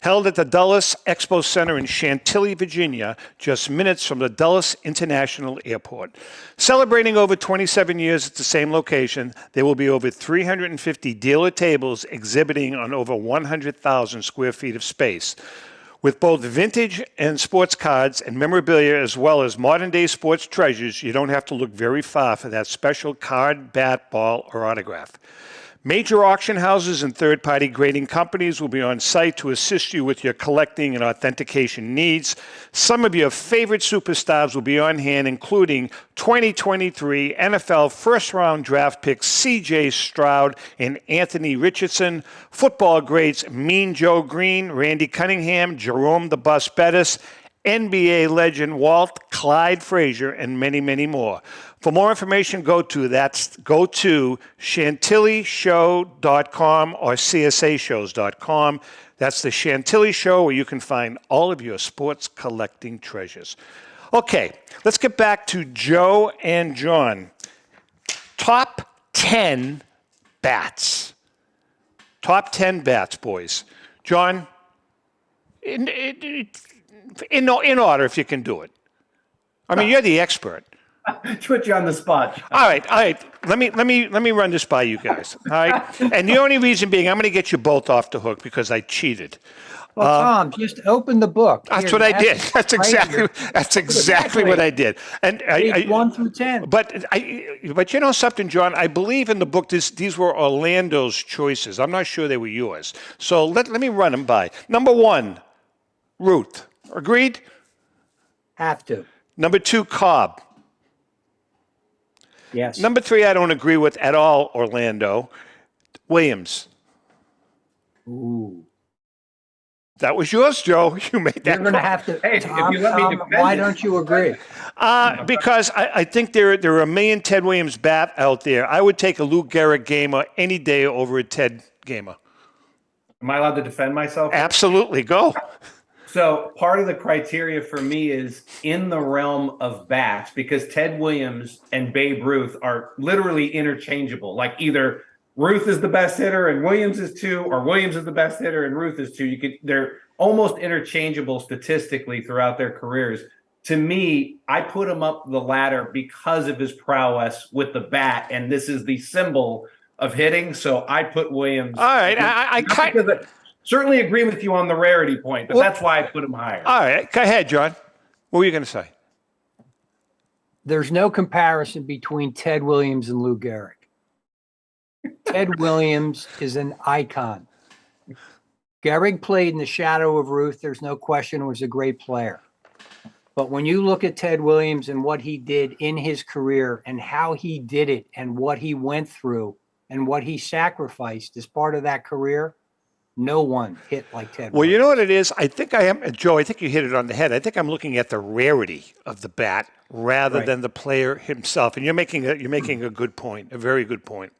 Held at the Dulles Expo Center in Chantilly, Virginia, just minutes from the Dulles International Airport. Celebrating over 27 years at the same location, there will be over 350 dealer tables exhibiting on over 100,000 square feet of space. With both vintage and sports cards and memorabilia, as well as modern-day sports treasures, you don't have to look very far for that special card, bat, ball, or autograph. Major auction houses and third-party grading companies will be on site to assist you with your collecting and authentication needs. Some of your favorite superstars will be on hand, including 2023 NFL first-round draft picks C.J. Stroud and Anthony Richardson, football greats Mean Joe Green, Randy Cunningham, Jerome the Bus Bettis, NBA legend Walt Clyde Frazier, and many, many more. For more information, go to chantillyshow.com or csashows.com. That's the Chantilly Show, where you can find all of your sports collecting treasures. Okay, let's get back to Joe and John. Top 10 bats. Top 10 bats, boys. John, in order, if you can do it. I mean, you're the expert. Put you on the spot. All right. Let me run this by you guys. All right. And the only reason being, I'm going to get you both off the hook because I cheated. Well, Tom, just open the book. That's Here, what I you did. have That's it right exactly. here. That's exactly what I did. And Page 1 through 10. But you know something, John? I believe in the book these were Orlando's choices. I'm not sure they were yours. So let me run them by. Number 1, Ruth. Agreed? Have to. Number 2, Cobb. Yes. Number 3, I don't agree with at all, Orlando. Williams. Ooh. That was yours, Joe. You made that. You're going to have to. Hey, Tom, if you let me Tom, defend why it. don't you agree? Because I think there are a million Ted Williams bat out there. I would take a Lou Gehrig gamer any day over a Ted gamer. Am I allowed to defend myself? Absolutely. Go. So part of the criteria for me is in the realm of bats, because Ted Williams and Babe Ruth are literally interchangeable. Like either Ruth is the best hitter and Williams is 2, or Williams is the best hitter and Ruth is 2. They're almost interchangeable statistically throughout their careers. To me, I put him up the ladder because of his prowess with the bat, and this is the symbol of hitting. So I put Williams. All right. I certainly agree with you on the rarity point, but that's why I put him higher. All right. Go ahead, John. What were you going to say? There's no comparison between Ted Williams and Lou Gehrig. Ted Williams is an icon. Gehrig played in the shadow of Ruth. There's no question was a great player. But when you look at Ted Williams and what he did in his career and how he did it and what he went through and what he sacrificed as part of that career, no one hit like Ted Well, Williams. you know what it is? I think I am, Joe, I think you hit it on the head. I think I'm looking at the rarity of the bat rather than the player himself. And you're making a good point, a very good point.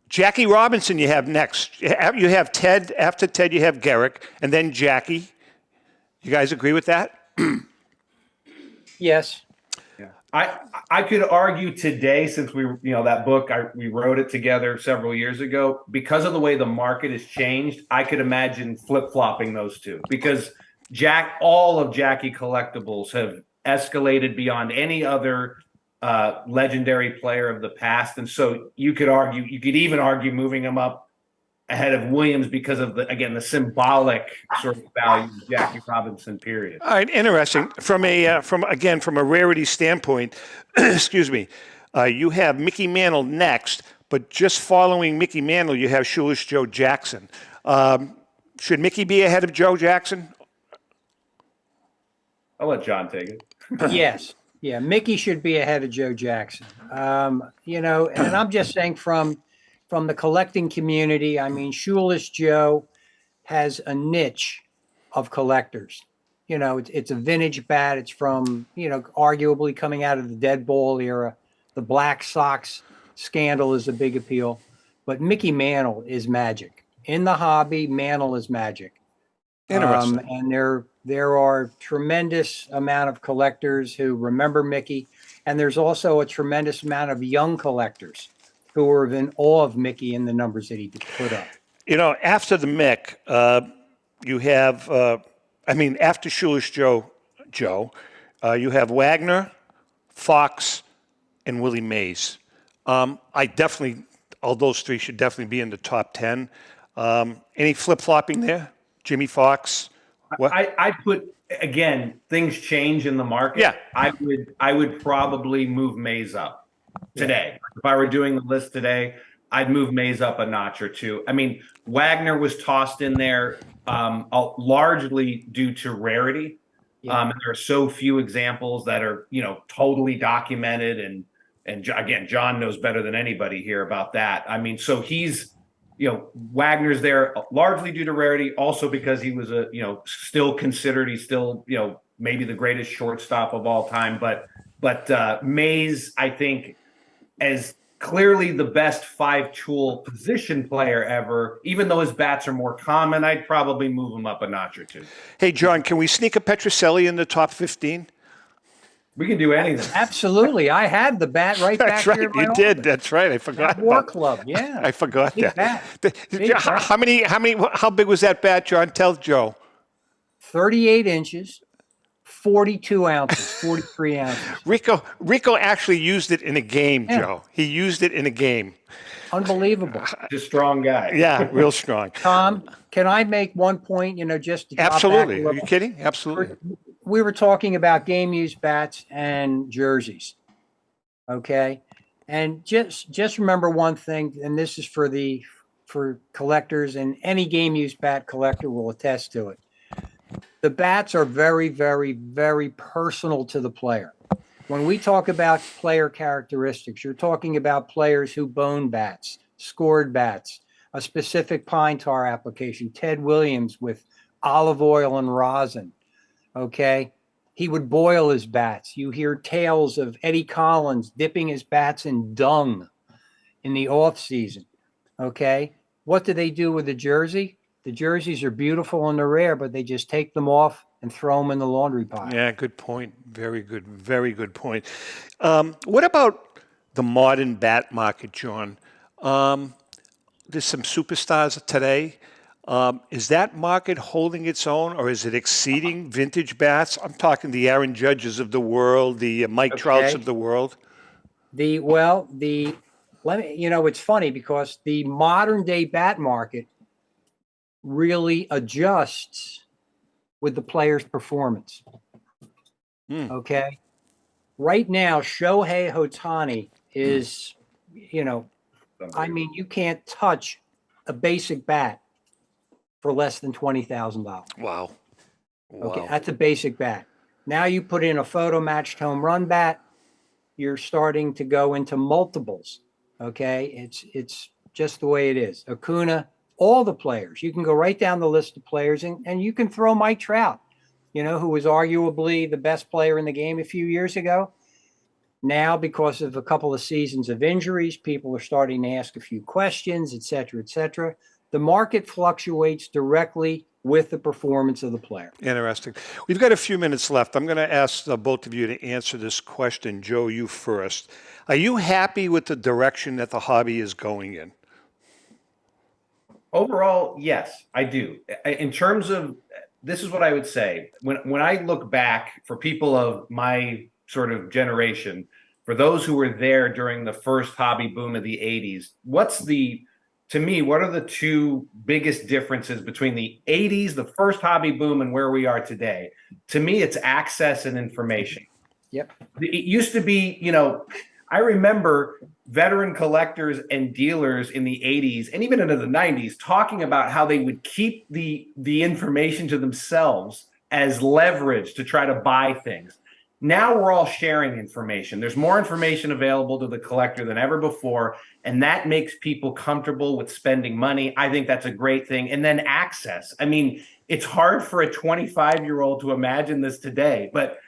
Jackie Robinson you have next. You have Ted. After Ted, you have Gehrig, and then Jackie. You guys agree with that? Yes. Yeah. I could argue today, since that book, we wrote it together several years ago, because of the way the market has changed, I could imagine flip-flopping those two, because all of Jackie collectibles have escalated beyond any other legendary player of the past. And so you could even argue moving him up ahead of Williams because of the symbolic sort of value of Jackie Robinson period. All right, interesting. From a rarity standpoint, excuse me, you have Mickey Mantle next, but just following Mickey Mantle, you have Shoeless Joe Jackson. Should Mickey be ahead of Joe Jackson? I'll let John take it. Yes. Yeah, Mickey should be ahead of Joe Jackson. And I'm just saying from the collecting community, I mean, Shoeless Joe has a niche of collectors. It's a vintage bat. It's from, arguably coming out of the dead ball era. The Black Sox scandal is a big appeal. But Mickey Mantle is magic. In the hobby, Mantle is magic. Interesting. And there are tremendous amount of collectors who remember Mickey, and there's also a tremendous amount of young collectors who are in awe of Mickey and the numbers that he put up. After the Mick, you have, after Shoeless Joe, you have Wagner, Fox, and Willie Mays. All those three should definitely be in the top 10. Any flip-flopping there? Jimmy Fox? I put, again, things change in the market. Yeah. I would probably move Mays up today. If I were doing the list today, I'd move Mays up a notch or two. I mean, Wagner was tossed in there largely due to rarity. And there are so few examples that are, totally documented. And again, John knows better than anybody here about that. I mean, so he's, Wagner's there largely due to rarity, also because he was still considered, he's still, maybe the greatest shortstop of all time. But Mays, I think, as clearly the best 5-tool position player ever, even though his bats are more common, I'd probably move him up a notch or two. Hey, John, can we sneak a Petrocelli in the top 15? We can do anything. Absolutely. I had the bat right back That's right. here. You did. That's right. I forgot. War Club. Yeah. I forgot Big that. bat. How big was that bat, John? Tell Joe. 38 inches. 42 ounces, 43 ounces. Rico actually used it in a game, Yeah. Joe. He used it in a game. Unbelievable. He's a strong guy. Yeah, real strong. Tom, can I make one point, just to drop back a Absolutely. Are little? you kidding? Absolutely. We were talking about game used bats and jerseys. Okay. And just remember one thing, and this is for collectors, and any game used bat collector will attest to it. The bats are very, very, very personal to the player. When we talk about player characteristics, you're talking about players who bone bats, scored bats, a specific pine tar application, Ted Williams with olive oil and rosin. Okay. He would boil his bats. You hear tales of Eddie Collins dipping his bats in dung in the off season. Okay. What do they do with the jersey? The jerseys are beautiful and they're rare, but they just take them off and throw them in the laundry pile. Yeah, good point. Very good point. What about the modern bat market, John? There's some superstars today. Is that market holding its own, or is it exceeding vintage bats? I'm talking the Aaron Judges of the world, the Mike Trouts of the world. It's funny because the modern day bat market really adjusts with the player's performance. Okay. Right now, Shohei Ohtani is, you can't touch a basic bat for less than $20,000. Wow. Okay, that's a basic bat. Now you put in a photo matched home run bat, you're starting to go into multiples. Okay, it's just the way it is. Acuna, all the players. You can go right down the list of players, and you can throw Mike Trout, who was arguably the best player in the game a few years ago. Now, because of a couple of seasons of injuries, people are starting to ask a few questions, et cetera, et cetera. The market fluctuates directly with the performance of the player. Interesting. We've got a few minutes left. I'm going to ask both of you to answer this question. Joe, you first. Are you happy with the direction that the hobby is going in? Overall, yes, I do. In terms of, this is what I would say. When I look back, for people of my sort of generation, for those who were there during the first hobby boom of the 80s, to me, what are the two biggest differences between the 80s, the first hobby boom, and where we are today? To me, it's access and information. Yep. It used to be, I remember veteran collectors and dealers in the 80s and even into the 90s talking about how they would keep the information to themselves as leverage to try to buy things. Now we're all sharing information. There's more information available to the collector than ever before, and that makes people comfortable with spending money. I think that's a great thing. And then access. I mean, it's hard for a 25-year-old to imagine this today, but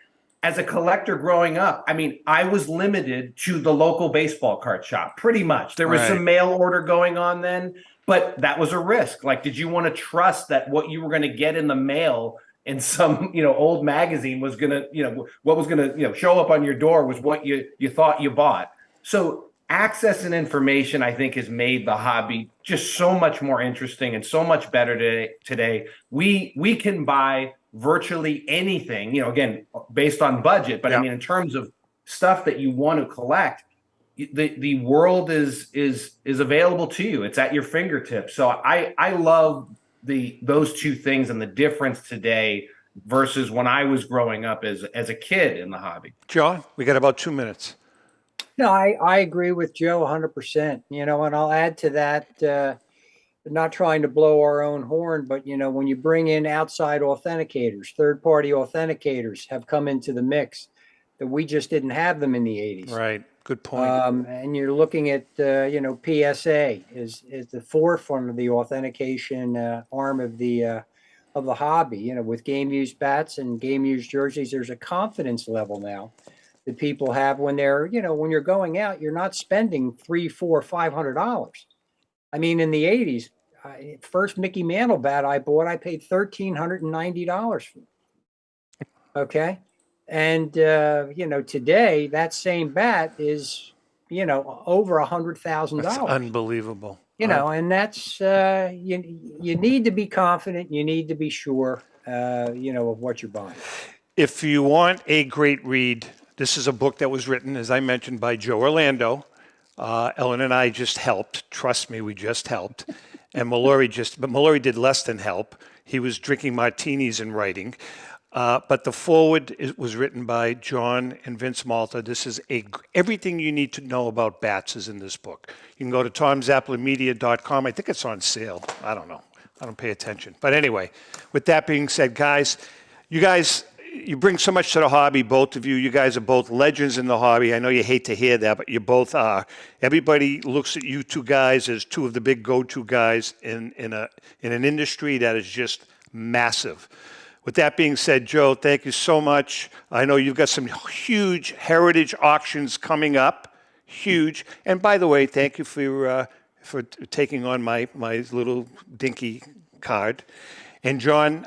as a collector growing up, I was limited to the local baseball card shop, pretty much. There was some mail order going on then, but that was a risk. Like, did you want to trust that what you were going to get in the mail in some, old magazine was going to, what was going to, show up on your door was what you thought you bought. So access and information, I think, has made the hobby just so much more interesting and so much better today. We can buy virtually anything, again, based on budget. But in terms of stuff that you want to collect, the world is available to you. It's at your fingertips. So I love those two things and the difference today versus when I was growing up as a kid in the hobby. John, we got about 2 minutes. No, I agree with Joe 100%. And I'll add to that, not trying to blow our own horn, but when you bring in outside authenticators, third-party authenticators have come into the mix that we just didn't have them in the 80s. Right. Good point. And you're looking at, PSA is the forefront of the authentication arm of the hobby. with game used bats and game used jerseys, there's a confidence level now that people have when they're, when you're going out, you're not spending $300, $400, $500. In the 80s, first Mickey Mantle bat I bought, I paid $1,390 for. Okay. And, today that same bat is, over $100,000. That's unbelievable. And that's, you need to be confident. You need to be sure, of what you're buying. If you want a great read, this is a book that was written, as I mentioned, by Joe Orlando. Ellen and I just helped. Trust me, we just helped. And Mallory did less than help. He was drinking martinis and writing. But the foreword was written by John and Vince Malta. This is everything you need to know about bats is in this book. You can go to tomzappalamedia.com. I think it's on sale. I don't know. I don't pay attention. But anyway, with that being said, guys, you bring so much to the hobby, both of you. You guys are both legends in the hobby. I know you hate to hear that, but you both are. Everybody looks at you two guys as two of the big go-to guys in an industry that is just massive. With that being said, Joe, thank you so much. I know you've got some huge heritage auctions coming up. Huge. And by the way, thank you for taking on my little dinky card. And John,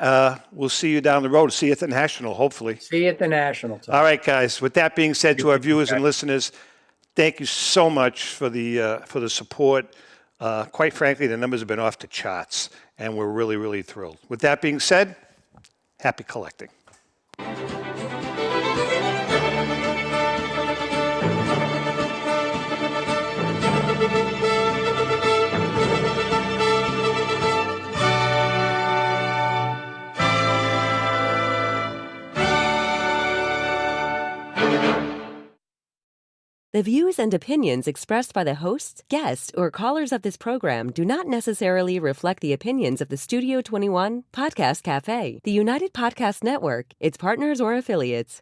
we'll see you down the road. See you at the National, hopefully. See you at the National. Tom. All right, guys. With that being said, to our viewers and listeners, thank you so much for the support. Quite frankly, the numbers have been off the charts, and we're really, really thrilled. With that being said, happy collecting. The views and opinions expressed by the hosts, guests, or callers of this program do not necessarily reflect the opinions of the Studio 21 Podcast Cafe, the United Podcast Network, its partners, or affiliates.